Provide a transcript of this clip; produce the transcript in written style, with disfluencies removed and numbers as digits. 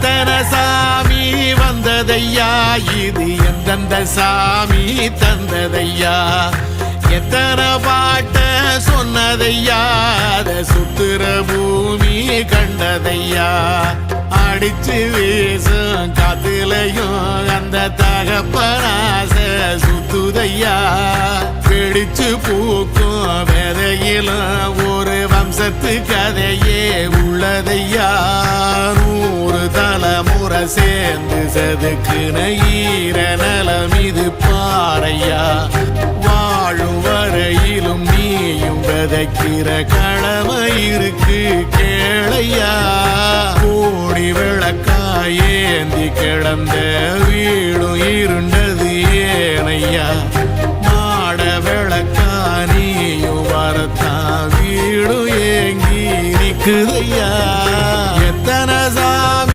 எத்தனை சாமி வந்ததையா, இது எந்தெந்த சாமி தந்ததையா, எத்தனை பாட்ட சொன்னதையா, அத சுத்துற பூமி கண்டதையா, அடிச்சு வீசும் காத்துலையும் அந்த தகப்பனாச சுத்துதையா, பிடிச்சு பூக்கும் விதையிலும் ஒரு வம்சத்து கதையே உள்ளதையா, 100 தலைமுறை சேர்ந்து செதுக்குன ஈர நலம் இது பாறையா, வாழும் வரையிலும் நீயும் விதைக்கிற கடமை இருக்கு கேளையா, கோடி விளக்காயேந்தி கிடந்த வீடும் இருண்டது ஏனையா, மாட விளக்கா நீயும் வரத்தான் வீடும் ஏங்கி நிக்குதையா.